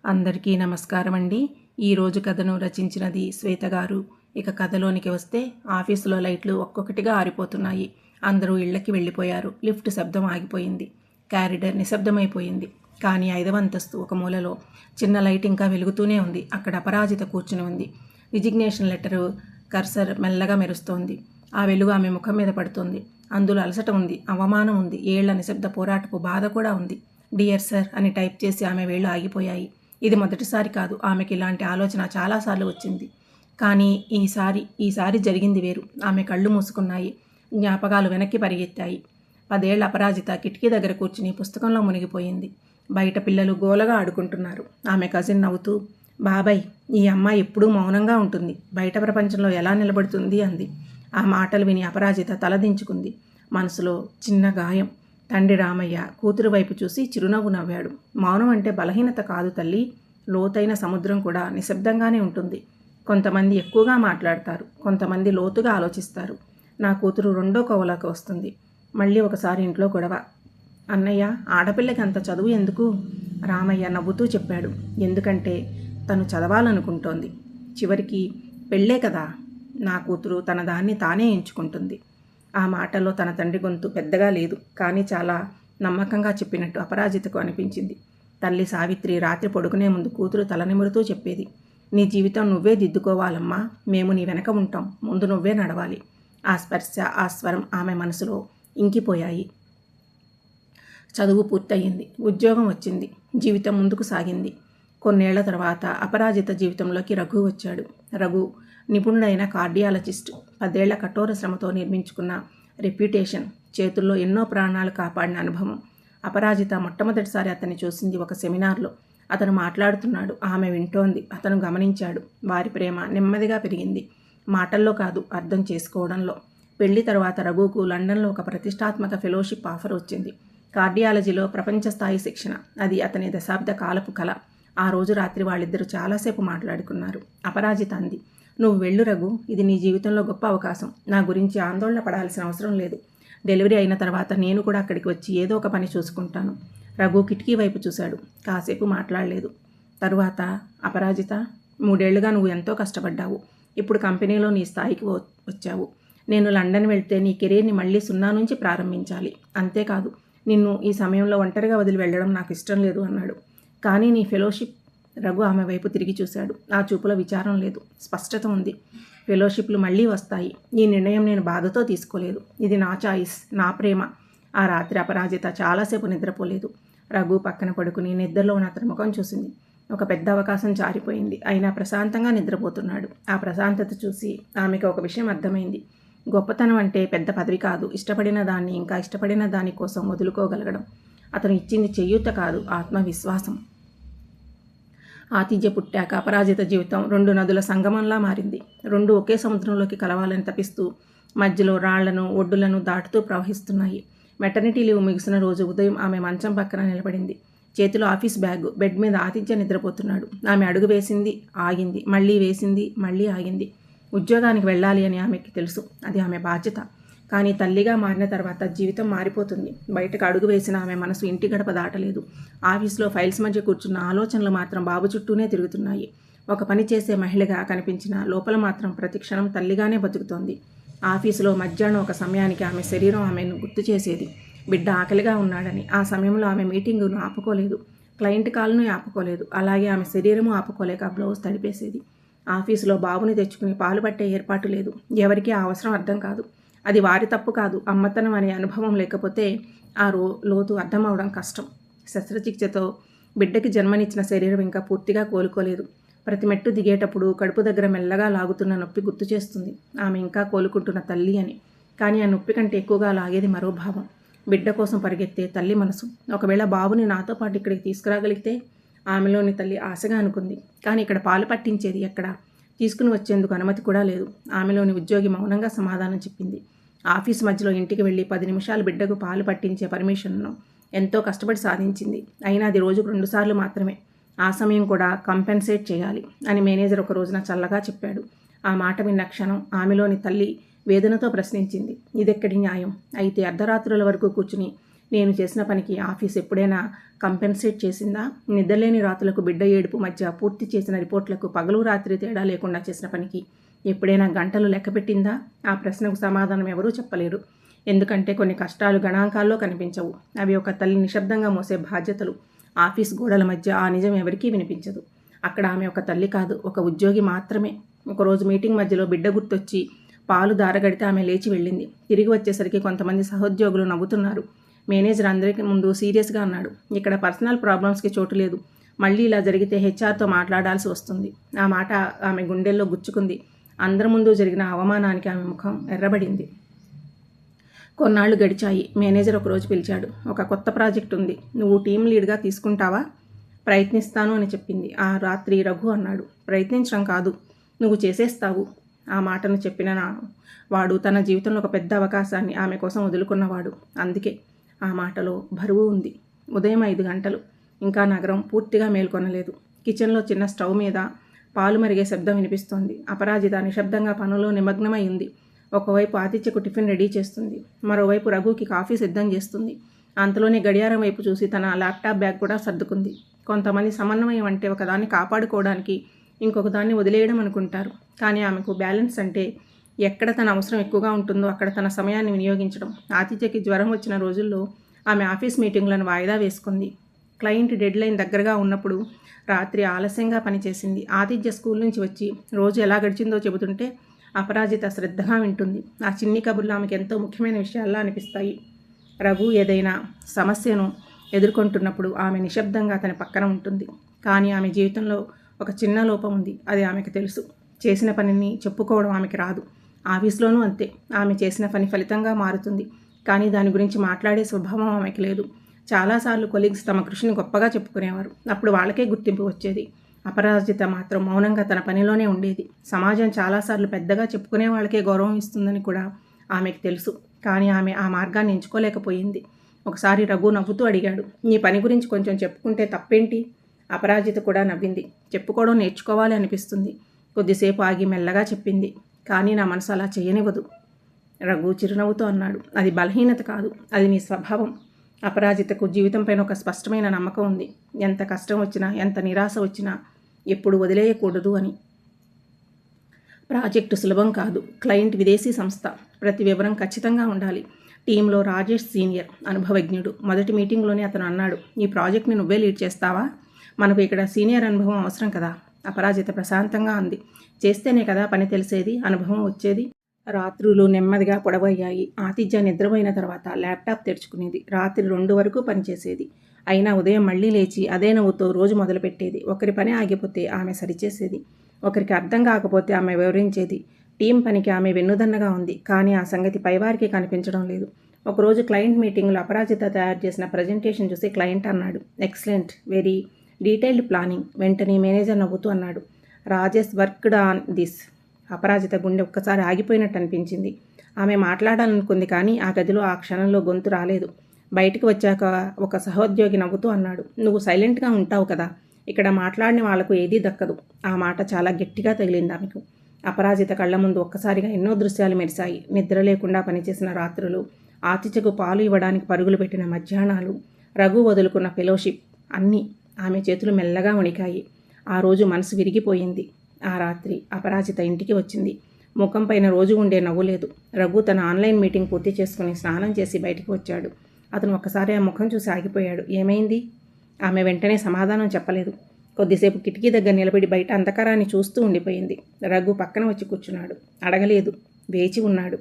అందరికీ నమస్కారం అండి. ఈరోజు కథను రచించినది శ్వేత గారు. ఇక కథలోనికి వస్తే ఆఫీసులో లైట్లు ఒక్కొక్కటిగా ఆరిపోతున్నాయి. అందరూ ఇళ్లకి వెళ్ళిపోయారు. లిఫ్ట్ శబ్దం ఆగిపోయింది. కారిడార్ నిశ్శబ్దమైపోయింది. కానీ 5వ అంతస్తు ఒక మూలలో చిన్న లైట్ ఇంకా వెలుగుతూనే ఉంది. అక్కడ అపరాజిత కూర్చుని ఉంది. రిజిగ్నేషన్ లెటరు కర్సర్ మెల్లగా మెరుస్తోంది. ఆ వెలుగు ఆమె ముఖం మీద పడుతోంది. అందులో అలసట ఉంది, అవమానం ఉంది, ఏళ్ల నిశ్శబ్ద పోరాటపు బాధ కూడా ఉంది. డియర్ సర్ అని టైప్ చేసి ఆమె వేళ్లు ఆగిపోయాయి. ఇది మొదటిసారి కాదు. ఆమెకి ఇలాంటి ఆలోచన చాలాసార్లు వచ్చింది. కానీ ఈసారి జరిగింది వేరు. ఆమె కళ్ళు మూసుకున్నాయి. జ్ఞాపకాలు వెనక్కి పరిగెత్తాయి. 10 ఏళ్ల అపరాజిత కిటికీ దగ్గర కూర్చుని పుస్తకంలో మునిగిపోయింది. బయట పిల్లలు గోలగా ఆడుకుంటున్నారు. ఆమె కజిన్ నవ్వుతూ, బాబాయ్, ఈ అమ్మాయి ఎప్పుడూ మౌనంగా ఉంటుంది. బయట ప్రపంచంలో ఎలా నిలబడుతుంది అంది. ఆ మాటలు విని అపరాజిత తలదించుకుంది. మనసులో చిన్న గాయం. తండ్రి రామయ్య కూతురు వైపు చూసి చిరునవ్వు నవ్వాడు. మౌనం అంటే బలహీనత కాదు తల్లి. లోతైన సముద్రం కూడా నిశ్శబ్దంగానే ఉంటుంది. కొంతమంది ఎక్కువగా మాట్లాడతారు, కొంతమంది లోతుగా ఆలోచిస్తారు. నా కూతురు రెండో కోవలోకి వస్తుంది. మళ్ళీ ఒకసారి ఇంట్లో గొడవ. అన్నయ్య, ఆడపిల్లకి అంత చదువు ఎందుకు? రామయ్య నవ్వుతూ చెప్పాడు. ఎందుకంటే తను చదవాలనుకుంటోంది. చివరికి పెళ్ళే కదా. నా కూతురు తన దాన్ని తానే ఎంచుకుంటుంది. ఆ మాటలో తన తండ్రి గొంతు పెద్దగా లేదు, కానీ చాలా నమ్మకంగా చెప్పినట్టు అపరాజితకు అనిపించింది. తల్లి సావిత్రి రాత్రి పడుకునే ముందు కూతురు తలనిమురుతూ చెప్పేది, నీ జీవితం నువ్వే దిద్దుకోవాలమ్మా, మేము నీ వెనక ఉంటాం, ముందు నువ్వే నడవాలి. ఆ స్పర్శ, ఆ స్వరం ఆమె మనసులో ఇంకిపోయాయి. చదువు పూర్తయింది. ఉద్యోగం వచ్చింది. జీవితం ముందుకు సాగింది. కొన్నేళ్ల తర్వాత అపరాజిత జీవితంలోకి రఘు వచ్చాడు. రఘు నిపుణుడైన కార్డియాలజిస్ట్. 10 ఏళ్ల కఠోర శ్రమతో నిర్మించుకున్న రెప్యుటేషన్, చేతుల్లో ఎన్నో ప్రాణాలు కాపాడిన అనుభవం. అపరాజిత మొట్టమొదటిసారి అతన్ని చూసింది ఒక సెమినార్లో. అతను మాట్లాడుతున్నాడు, ఆమె వింటోంది. అతను గమనించాడు. వారి ప్రేమ నెమ్మదిగా పెరిగింది. మాటల్లో కాదు, అర్థం చేసుకోవడంలో. పెళ్లి తర్వాత రఘుకు లండన్లో ఒక ప్రతిష్టాత్మక ఫెలోషిప్ ఆఫర్ వచ్చింది. కార్డియాలజీలో ప్రపంచ స్థాయి శిక్షణ. అది అతని దశాబ్ద కాలపు కల. ఆ రోజు రాత్రి వాళ్ళిద్దరూ చాలాసేపు మాట్లాడుకున్నారు. అపరాజిత అంది, నువ్వు వెళ్ళు రఘు, ఇది నీ జీవితంలో గొప్ప అవకాశం. నా గురించి ఆందోళన పడాల్సిన అవసరం లేదు. డెలివరీ అయిన తర్వాత నేను కూడా అక్కడికి వచ్చి ఏదో ఒక పని చూసుకుంటాను. రఘు కిటికీ వైపు చూశాడు. కాసేపు మాట్లాడలేదు. తరువాత, అపరాజిత, 3 ఏళ్లుగా నువ్వు ఎంతో కష్టపడ్డావు. ఇప్పుడు కంపెనీలో నీ స్థాయికి వచ్చావు. నేను లండన్ వెళ్తే నీ కెరీర్ని మళ్ళీ 0 నుంచి ప్రారంభించాలి. అంతేకాదు, నిన్ను ఈ సమయంలో ఒంటరిగా వదిలి వెళ్ళడం నాకు ఇష్టం లేదు అన్నాడు. కానీ నీ ఫెలోషిప్. రఘు ఆమె వైపు తిరిగి చూశాడు. ఆ చూపులో విచారం లేదు, స్పష్టత ఉంది. ఫెలోషిప్లు మళ్ళీ వస్తాయి. ఈ నిర్ణయం నేను బాధతో తీసుకోలేదు. ఇది నా చాయిస్, నా ప్రేమ. ఆ రాత్రి అపరాజిత చాలాసేపు నిద్రపోలేదు. రఘు పక్కన పడుకుని నిద్రలో ఉన్న అతని ముఖం చూసింది. ఒక పెద్ద అవకాశం జారిపోయింది. అయినా ప్రశాంతంగా నిద్రపోతున్నాడు. ఆ ప్రశాంతత చూసి ఆమెకు ఒక విషయం అర్థమైంది. గొప్పతనం అంటే పెద్ద పదవి కాదు, ఇష్టపడిన దాన్ని ఇంకా ఇష్టపడిన దాని కోసం వదులుకోగలగడం. అతను ఇచ్చింది చెయ్యూత కాదు, ఆత్మవిశ్వాసం. ఆతిథ్య పుట్టాక అపరాజిత జీవితం 2 నదుల సంగమంలా మారింది. 2 ఒకే సముద్రంలోకి కలవాలని తపిస్తూ మధ్యలో రాళ్లను, ఒడ్డులను దాటుతూ ప్రవహిస్తున్నాయి. మెటర్నిటీ లీవ్ ముగిసిన రోజు ఉదయం ఆమె మంచం పక్కన నిలబడింది. చేతిలో ఆఫీస్ బ్యాగ్. బెడ్ మీద ఆతిథ్య నిద్రపోతున్నాడు. ఆమె అడుగు వేసింది, ఆగింది, మళ్ళీ వేసింది, మళ్ళీ ఆగింది. ఉద్యోగానికి వెళ్ళాలి అని ఆమెకి తెలుసు. అది ఆమె బాధ్యత. కానీ తల్లిగా మారిన తర్వాత జీవితం మారిపోతుంది. బయటకు అడుగు వేసిన ఆమె మనసు ఇంటి గడప దాటలేదు. ఆఫీస్లో ఫైల్స్ మధ్య కూర్చున్న ఆలోచనలు మాత్రం బాబు చుట్టూనే తిరుగుతున్నాయి. ఒక పని చేసే మహిళగా కనిపించిన లోపల మాత్రం ప్రతిక్షణం తల్లిగానే బతుకుతోంది. ఆఫీసులో మధ్యాహ్నం ఒక సమయానికి ఆమె శరీరం ఆమెను గుర్తు చేసేది. బిడ్డ ఆకలిగా ఉన్నాడని. ఆ సమయంలో ఆమె మీటింగును ఆపుకోలేదు, క్లయింట్ కాల్ను ఆపుకోలేదు. అలాగే ఆమె శరీరము ఆపుకోలేక బ్లౌజ్ తడిపేసేది. ఆఫీసులో బాబుని తెచ్చుకుని పాలు పట్టే ఏర్పాటు లేదు. ఎవరికీ ఆ అవసరం అర్థం కాదు. అది వారి తప్పు కాదు. అమ్మతనం అనే అనుభవం లేకపోతే ఆ లోతు అర్థం అవడం కష్టం. శస్త్రచికిత్సతో బిడ్డకి జన్మనిచ్చిన శరీరం ఇంకా పూర్తిగా కోలుకోలేదు. ప్రతి మెట్టు దిగేటప్పుడు కడుపు దగ్గర మెల్లగా లాగుతున్న నొప్పి గుర్తు చేస్తుంది ఆమె ఇంకా కోలుకుంటున్న తల్లి అని. కానీ ఆ నొప్పి కంటే ఎక్కువగా లాగేది మరో భావం. బిడ్డ కోసం పరిగెత్తే తల్లి మనసు. ఒకవేళ బాబుని నాతో పాటు ఇక్కడికి తీసుకురాగలిగితే, ఆమెలోని తల్లి ఆశగా అనుకుంది. కానీ ఇక్కడ పాలు పట్టించేది ఎక్కడ? తీసుకుని వచ్చేందుకు అనుమతి కూడా లేదు. ఆమెలోని ఉద్యోగి మౌనంగా సమాధానం చెప్పింది. ఆఫీస్ మధ్యలో ఇంటికి వెళ్ళి 10 నిమిషాలు బిడ్డకు పాలు పట్టించే పర్మిషన్ను ఎంతో కష్టపడి సాధించింది. అయినా అది రోజుకు 2 సార్లు మాత్రమే. ఆ సమయం కూడా కంపెన్సేట్ చేయాలి అని మేనేజర్ ఒక రోజున చల్లగా చెప్పాడు. ఆ మాట విన్న క్షణం ఆమెలోని తల్లి వేదనతో ప్రశ్నించింది, ఇదెక్కడి న్యాయం? అయితే అర్ధరాత్రుల వరకు కూర్చుని నేను చేసిన పనికి ఆఫీస్ ఎప్పుడైనా కంపెన్సేట్ చేసిందా? నిద్రలేని రాత్రులకు బిడ్డ ఏడుపు మధ్య పూర్తి చేసిన రిపోర్ట్లకు పగలు రాత్రి తేడా లేకుండా చేసిన పనికి ఎప్పుడైనా గంటలు లెక్కపెట్టిందా? ఆ ప్రశ్నకు సమాధానం ఎవరూ చెప్పలేరు. ఎందుకంటే కొన్ని కష్టాలు గణాంకాల్లో కనిపించవు. అవి ఒక తల్లి నిశ్శబ్దంగా మోసే బాధ్యతలు. ఆఫీస్ గోడల మధ్య ఆ నిజం ఎవరికీ వినిపించదు. అక్కడ ఆమె ఒక తల్లి కాదు, ఒక ఉద్యోగి మాత్రమే. ఒకరోజు మీటింగ్ మధ్యలో బిడ్డ గుర్తొచ్చి పాలు దారగడితే ఆమె లేచి వెళ్ళింది. తిరిగి వచ్చేసరికి కొంతమంది సహోద్యోగులు నవ్వుతున్నారు. మేనేజర్ అందరికీ ముందు సీరియస్గా అన్నాడు, ఇక్కడ పర్సనల్ ప్రాబ్లమ్స్కి చోటు లేదు. మళ్ళీ ఇలా జరిగితే హెచ్ఆర్తో మాట్లాడాల్సి వస్తుంది. ఆ మాట ఆమె గుండెల్లో గుచ్చుకుంది. అందరి ముందు జరిగిన అవమానానికి ఆమె ముఖం ఎర్రబడింది. కొన్నాళ్లు గడిచాయి. మేనేజర్ ఒకరోజు పిలిచాడు. ఒక కొత్త ప్రాజెక్ట్ ఉంది, నువ్వు టీం లీడ్గా తీసుకుంటావా? ప్రయత్నిస్తాను అని చెప్పింది. ఆ రాత్రి రఘు అన్నాడు, ప్రయత్నించడం కాదు, నువ్వు చేసేస్తావు. ఆ మాటను చెప్పిన వాడు తన జీవితంలో ఒక పెద్ద అవకాశాన్ని ఆమె కోసం వదులుకున్నవాడు. అందుకే ఆ మాటలో బరువు ఉంది. ఉదయం 5 గంటలు. ఇంకా నగరం పూర్తిగా మేల్కొనలేదు. కిచెన్లో చిన్న స్టవ్ మీద పాలు మరిగే శబ్దం వినిపిస్తోంది. అపరాజిత నిశ్శబ్దంగా పనులో నిమగ్నమై ఉంది. ఒకవైపు ఆతిథ్యకు టిఫిన్ రెడీ చేస్తుంది, మరోవైపు రఘుకి కాఫీ సిద్ధం చేస్తుంది. అంతలోనే గడియారం వైపు చూసి తన ల్యాప్టాప్ బ్యాగ్ కూడా సర్దుకుంది. కొంతమంది సమన్వయం అంటే ఒకదాన్ని కాపాడుకోవడానికి ఇంకొకదాన్ని వదిలేయడం అనుకుంటారు. కానీ ఆమెకు బ్యాలెన్స్ అంటే ఎక్కడ తన అవసరం ఎక్కువగా ఉంటుందో అక్కడ తన సమయాన్ని వినియోగించడం. ఆతిథ్యకి జ్వరం వచ్చిన రోజుల్లో ఆమె ఆఫీస్ మీటింగ్లను వాయిదా వేసుకుంది. క్లయింట్ డెడ్లైన్ దగ్గరగా ఉన్నప్పుడు రాత్రి ఆలస్యంగా పనిచేసింది. ఆతిథ్య స్కూల్ నుంచి వచ్చి రోజు ఎలా గడిచిందో చెబుతుంటే అపరాజిత శ్రద్ధగా వింటుంది. ఆ చిన్ని కబుర్లు ఆమెకు ఎంతో ముఖ్యమైన విషయాల్లా అనిపిస్తాయి. రఘు ఏదైనా సమస్యను ఎదుర్కొంటున్నప్పుడు ఆమె నిశ్శబ్దంగా అతని పక్కన ఉంటుంది. కానీ ఆమె జీవితంలో ఒక చిన్న లోపం ఉంది. అది ఆమెకు తెలుసు. చేసిన పనిని చెప్పుకోవడం ఆమెకి రాదు. ఆఫీస్లోనూ అంతే. ఆమె చేసిన పని ఫలితంగా మారుతుంది, కానీ దాని గురించి మాట్లాడే స్వభావం ఆమెకి లేదు. చాలాసార్లు కొలీగ్స్ తమ కృషిని గొప్పగా చెప్పుకునేవారు. అప్పుడు వాళ్ళకే గుర్తింపు వచ్చేది. అపరాజిత మాత్రం మౌనంగా తన పనిలోనే ఉండేది. సమాజం చాలాసార్లు పెద్దగా చెప్పుకునే వాళ్ళకే గౌరవం ఇస్తుందని కూడా ఆమెకు తెలుసు. కానీ ఆమె ఆ మార్గాన్ని ఎంచుకోలేకపోయింది. ఒకసారి రఘు నవ్వుతూ అడిగాడు, నీ పని గురించి కొంచెం చెప్పుకుంటే తప్పేంటి? అపరాజిత కూడా నవ్వింది. చెప్పుకోవడం నేర్చుకోవాలి అనిపిస్తుంది. కొద్దిసేపు ఆగి మెల్లగా చెప్పింది, కానీ నా మనసు అలా చేయనివ్వదు. రఘు చిరునవ్వుతో అన్నాడు, అది బలహీనత కాదు, అది నీ స్వభావం. అపరాజితకు జీవితం పైన ఒక స్పష్టమైన నమ్మకం ఉంది. ఎంత కష్టం వచ్చినా, ఎంత నిరాశ వచ్చినా ఎప్పుడు వదిలేయకూడదు అని. ప్రాజెక్టు సులభం కాదు. క్లయింట్ విదేశీ సంస్థ. ప్రతి వివరం ఖచ్చితంగా ఉండాలి. టీంలో రాజేష్ సీనియర్, అనుభవజ్ఞుడు. మొదటి మీటింగ్లోనే అతను అన్నాడు, ఈ ప్రాజెక్ట్ని నువ్వే లీడ్ చేస్తావా? మనకు ఇక్కడ సీనియర్ అనుభవం అవసరం కదా? అపరాజిత ప్రశాంతంగా అంది, చేస్తేనే కదా పని తెలిసేది, అనుభవం వచ్చేది. రాత్రులు నెమ్మదిగా పొడవయ్యాయి. ఆతిథ్య నిద్రపోయిన తర్వాత ల్యాప్టాప్ తెరుచుకునేది. రాత్రి 2 వరకు పనిచేసేది. అయినా ఉదయం మళ్ళీ లేచి అదే నవ్వుతో రోజు మొదలుపెట్టేది. ఒకరి పని ఆగిపోతే ఆమె సరిచేసేది, ఒకరికి అర్థం కాకపోతే ఆమె వివరించేది. టీం పనికి ఆమె వెన్నుదన్నగా ఉంది. కానీ ఆ సంగతి పైవారికి కనిపించడం లేదు. ఒకరోజు క్లయింట్ మీటింగ్లో అపరాజిత తయారు చేసిన ప్రజెంటేషన్ చూసి క్లయింట్ అన్నాడు, ఎక్సలెంట్, వెరీ డీటెయిల్డ్ ప్లానింగ్. వెంటనే మేనేజర్ నవ్వుతూ అన్నాడు, రాజేష్ వర్క్డ్ ఆన్ దిస్. అపరాజిత గుండె ఒక్కసారి ఆగిపోయినట్టు అనిపించింది. ఆమె మాట్లాడాలనుకుంది, కానీ ఆ గదిలో ఆ క్షణంలో గొంతు రాలేదు. బయటికి వచ్చాక ఒక సహోద్యోగి నవ్వుతూ అన్నాడు, నువ్వు సైలెంట్గా ఉంటావు కదా, ఇక్కడ మాట్లాడిన వాళ్లకు ఏదీ దక్కదు. ఆ మాట చాలా గట్టిగా తగిలింది ఆమెకు. అపరాజిత కళ్ళ ముందు ఒక్కసారిగా ఎన్నో దృశ్యాలు మెరిశాయి. నిద్ర లేకుండా పనిచేసిన రాత్రులు, ఆతిథ్యకు పాలు ఇవ్వడానికి పరుగులు పెట్టిన మధ్యాహ్నాలు, రఘు వదులుకున్న ఫెలోషిప్, అన్నీ. ఆమె చేతులు మెల్లగా వణికాయి. ఆ రోజు మనసు విరిగిపోయింది. ఆ రాత్రి అపరాజిత ఇంటికి వచ్చింది. ముఖం పైన రోజు ఉండే నవ్వు లేదు. రఘు తన ఆన్లైన్ మీటింగ్ పూర్తి చేసుకుని స్నానం చేసి బయటికి వచ్చాడు. అతను ఒక్కసారి ఆ ముఖం చూసి ఆగిపోయాడు. ఏమైంది? ఆమె వెంటనే సమాధానం చెప్పలేదు. కొద్దిసేపు కిటికీ దగ్గర నిలబడి బయట అంధకారాన్ని చూస్తూ ఉండిపోయింది. రఘు పక్కన వచ్చి కూర్చున్నాడు. అడగలేదు, వేచి ఉన్నాడు.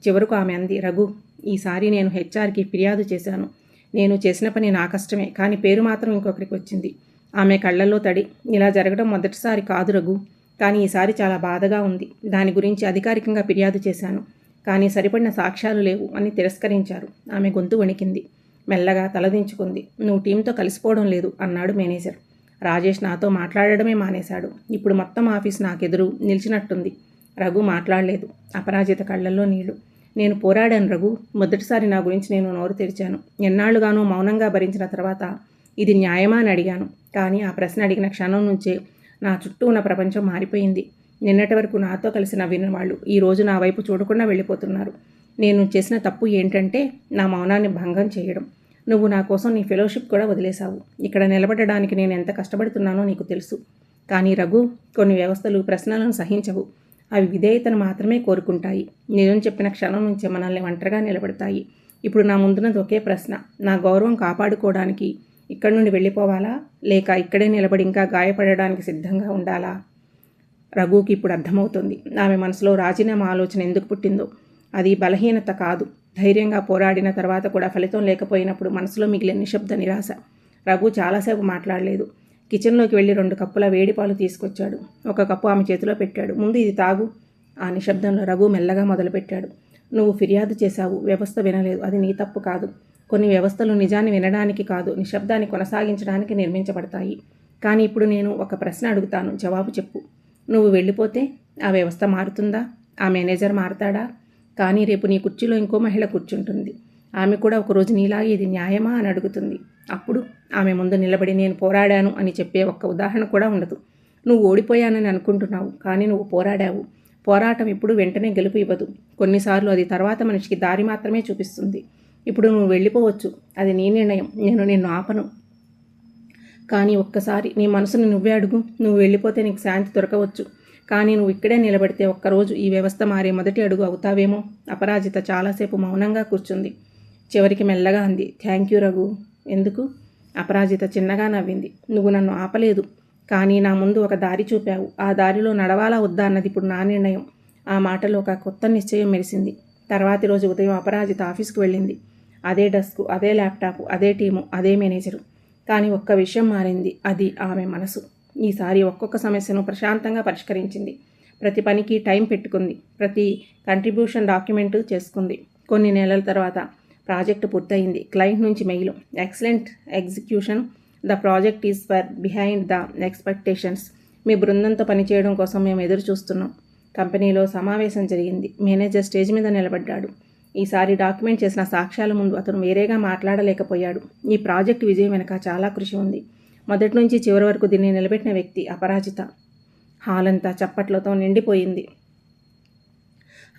చివరకు ఆమె అంది, రఘు, ఈసారి నేను హెచ్ఆర్కి ఫిర్యాదు చేశాను. నేను చేసిన పని నా కష్టమే, కానీ పేరు మాత్రం ఇంకొకరికి వచ్చింది. ఆమె కళ్ళల్లో తడి. ఇలా జరగడం మొదటిసారి కాదు రఘు, కానీ ఈసారి చాలా బాధగా ఉంది. దాని గురించి అధికారికంగా ఫిర్యాదు చేశాను, కానీ సరిపడిన సాక్ష్యాలు లేవు అని తిరస్కరించారు. ఆమె గొంతు వణికింది. మెల్లగా తలదించుకుంది. నువ్వు టీంతో కలిసిపోవడం లేదు అన్నాడు మేనేజర్. రాజేష్ నాతో మాట్లాడడమే మానేశాడు. ఇప్పుడు మొత్తం ఆఫీస్ నాకెదురు నిలిచినట్టుంది. రఘు మాట్లాడలేదు. అపరాజిత కళ్ళల్లో నీళ్లు. నేను పోరాడాను రఘు. మొదటిసారి నా గురించి నేను నోరు తెరిచాను. ఎన్నాళ్లుగానో మౌనంగా భరించిన తర్వాత ఇది న్యాయమా అని అడిగాను. కానీ ఆ ప్రశ్న అడిగిన క్షణం నుంచే నా చుట్టూ ఉన్న ప్రపంచం మారిపోయింది. నిన్నటి వరకు నాతో కలిసి నవ్విన వాళ్ళు ఈరోజు నా వైపు చూడకుండా వెళ్ళిపోతున్నారు. నేను చేసిన తప్పు ఏంటంటే నా మౌనాన్ని భంగం చేయడం. నువ్వు నా కోసం నీ ఫెలోషిప్ కూడా వదిలేశావు. ఇక్కడ నిలబడడానికి నేను ఎంత కష్టపడుతున్నానో నీకు తెలుసు. కానీ రఘు, కొన్ని వ్యవస్థలు ప్రశ్నలను సహించవు. అవి విధేయతను మాత్రమే కోరుకుంటాయి. నిజం చెప్పిన క్షణం నుంచి మనల్ని ఒంటరిగా నిలబడతాయి. ఇప్పుడు నా ముందున్నది ఒకే ప్రశ్న. నా గౌరవం కాపాడుకోవడానికి ఇక్కడి నుండి వెళ్ళిపోవాలా, లేక ఇక్కడే నిలబడి ఇంకా గాయపడడానికి సిద్ధంగా ఉండాలా? రఘుకి ఇప్పుడు అర్థమవుతుంది ఆమె మనసులో రాజీనామా ఆలోచన ఎందుకు పుట్టిందో. అది బలహీనత కాదు. ధైర్యంగా పోరాడిన తర్వాత కూడా ఫలితం లేకపోయినప్పుడు మనసులో మిగిలిన నిశ్శబ్ద నిరాశ. రఘు చాలాసేపు మాట్లాడలేదు. కిచెన్లోకి వెళ్ళి 2 కప్పుల వేడి పాలు తీసుకొచ్చాడు. ఒక కప్పు ఆమె చేతిలో పెట్టాడు. ముందు ఇది తాగు. ఆ నిశ్శబ్దంలో రఘు మెల్లగా మొదలుపెట్టాడు. నువ్వు ఫిర్యాదు చేశావు, వ్యవస్థ వినలేదు. అది నీ తప్పు కాదు. కొన్ని వ్యవస్థలు నిజాన్ని వినడానికి కాదు, నిశ్శబ్దాన్ని కొనసాగించడానికి నిర్మించబడతాయి. కానీ ఇప్పుడు నేను ఒక ప్రశ్న అడుగుతాను, జవాబు చెప్పు. నువ్వు వెళ్ళిపోతే ఆ వ్యవస్థ మారుతుందా? ఆ మేనేజర్ మారతాడా? కానీ రేపు నీ కుర్చీలో ఇంకో మహిళ కూర్చుంటుంది. ఆమె కూడా ఒకరోజు నీలాగే ఇది న్యాయమా అని అడుగుతుంది. అప్పుడు ఆమె ముందు నిలబడి నేను పోరాడాను అని చెప్పే ఒక్క ఉదాహరణ కూడా ఉండదు. నువ్వు ఓడిపోయానని అనుకుంటున్నావు, కానీ నువ్వు పోరాడావు. పోరాటం ఇప్పుడు వెంటనే గెలుపు ఇవ్వదు. కొన్నిసార్లు అది తర్వాత మనిషికి దారి మాత్రమే చూపిస్తుంది. ఇప్పుడు నువ్వు వెళ్ళిపోవచ్చు, అది నీ నిర్ణయం. నేను నిన్ను ఆపను. కానీ ఒక్కసారి నీ మనసుని నువ్వే అడుగు. నువ్వు వెళ్ళిపోతే నీకు శాంతి దొరకవచ్చు, కానీ నువ్వు ఇక్కడే నిలబడితే ఒక్కరోజు ఈ వ్యవస్థ మారే మొదటి అడుగు అవుతావేమో. అపరాజిత చాలాసేపు మౌనంగా కూర్చుంది. చివరికి మెల్లగా అంది, థ్యాంక్ యూ రఘు. ఎందుకు? అపరాజిత చిన్నగా నవ్వింది. నువ్వు నన్ను ఆపలేదు, కానీ నా ముందు ఒక దారి చూపావు. ఆ దారిలో నడవాలా వద్దా అన్నది ఇప్పుడు నా నిర్ణయం. ఆ మాటలో ఒక కొత్త నిశ్చయం మెరిసింది. తర్వాతి రోజు ఉదయం అపరాజిత ఆఫీస్కి వెళ్ళింది. అదే డెస్క్, అదే ల్యాప్టాప్, అదే టీము, అదే మేనేజరు. కానీ ఒక్క విషయం మారింది. అది ఆమె మనసు. ఈసారి ఒక్కొక్క సమస్యను ప్రశాంతంగా పరిష్కరించింది. ప్రతి పనికి టైం పెట్టుకుంది. ప్రతి కంట్రిబ్యూషన్ డాక్యుమెంట్ చేసుకుంది. కొన్ని నెలల తర్వాత ప్రాజెక్టు పూర్తయింది. క్లయింట్ నుంచి mail, excellent execution, the project is far behind the expectations. మీ బృందంతో పనిచేయడం కోసం మేము ఎదురు చూస్తున్నాం. కంపెనీలో సమావేశం జరిగింది. మేనేజర్ స్టేజ్ మీద నిలబడ్డాడు. ఈసారి డాక్యుమెంట్ చేసిన సాక్ష్యాల ముందు అతను వేరేగా మాట్లాడలేకపోయాడు. ఈ ప్రాజెక్టు విజయం వెనుక చాలా కృషి ఉంది. మొదటి నుంచి చివరి వరకు దీన్ని నిలబెట్టిన వ్యక్తి అపరాజిత. హాల్ అంతా చప్పట్లతో నిండిపోయింది.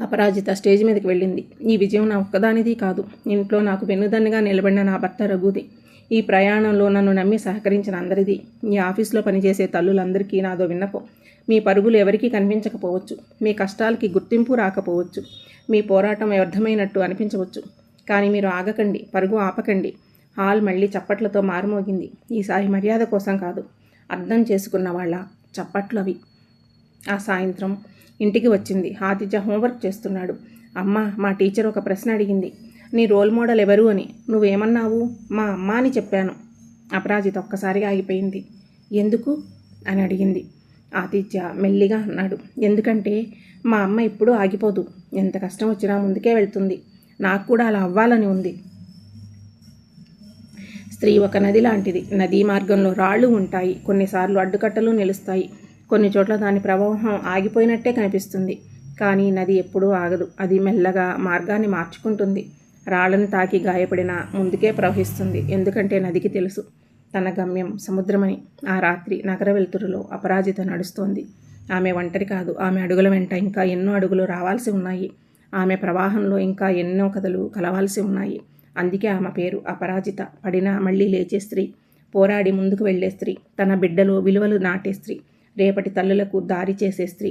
అపరాజిత స్టేజ్ మీదకి వెళ్ళింది. ఈ విజయం నా ఒక్కదానిది కాదు. ఇంట్లో నాకు వెన్నుదన్నుగా నిలబడిన నా భర్త రఘుది. ఈ ప్రయాణంలో నన్ను నమ్మి సహకరించిన అందరిది. ఈ ఆఫీస్లో పనిచేసే తల్లులందరికీ నాదో విన్నపం. మీ పరుగులు ఎవరికీ కనిపించకపోవచ్చు. మీ కష్టాలకి గుర్తింపు రాకపోవచ్చు. మీ పోరాటం వ్యర్థమైనట్టు అనిపించవచ్చు. కానీ మీరు ఆగకండి, పరుగు ఆపకండి. హాల్ మళ్ళీ చప్పట్లతో మారుమోగింది. ఈసారి మర్యాద కోసం కాదు, అర్థం చేసుకున్న వాళ్ళ చప్పట్లు అవి. ఆ సాయంత్రం ఇంటికి వచ్చింది. ఆదిత్య హోంవర్క్ చేస్తున్నాడు. అమ్మ, మా టీచర్ ఒక ప్రశ్న అడిగింది. నీ రోల్ మోడల్ ఎవరు అని. నువ్వేమన్నావు? మా అమ్మ అని చెప్పాను. అపరాజిత ఒక్కసారిగా ఆగిపోయింది. ఎందుకు అని అడిగింది. ఆదిత్య మెల్లిగా అన్నాడు, ఎందుకంటే మా అమ్మ ఎప్పుడూ ఆగిపోదు. ఎంత కష్టం వచ్చినా ముందుకే వెళ్తుంది. నాకు కూడా అలా అవ్వాలని ఉంది. స్త్రీ ఒక నది లాంటిది. నదీ మార్గంలో రాళ్ళు ఉంటాయి. కొన్నిసార్లు అడ్డుకట్టలు నిలుస్తాయి. కొన్ని చోట్ల దాని ప్రవాహం ఆగిపోయినట్టే కనిపిస్తుంది. కానీ నది ఎప్పుడూ ఆగదు. అది మెల్లగా మార్గాన్ని మార్చుకుంటుంది. రాళ్లను తాకి గాయపడినా ముందుకే ప్రవహిస్తుంది. ఎందుకంటే నదికి తెలుసు తన గమ్యం సముద్రమని. ఆ రాత్రి నగర వెలుతురులో అపరాజిత నడుస్తోంది. ఆమె ఒంటరి కాదు. ఆమె అడుగుల వెంట ఇంకా ఎన్నో అడుగులు రావాల్సి ఉన్నాయి. ఆమె ప్రవాహంలో ఇంకా ఎన్నో కథలు కలవాల్సి ఉన్నాయి. అందుకే ఆమె పేరు అపరాజిత. పడినా మళ్ళీ లేచే స్త్రీ, పోరాడి ముందుకు వెళ్లే స్త్రీ, తన బిడ్డలో విలువలు నాటే స్త్రీ, రేపటి తల్లులకు దారి చేసే స్త్రీ.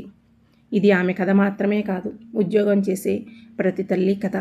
ఇది ఆమె కథ మాత్రమే కాదు, ఉద్యోగం చేసే ప్రతి తల్లి కథ.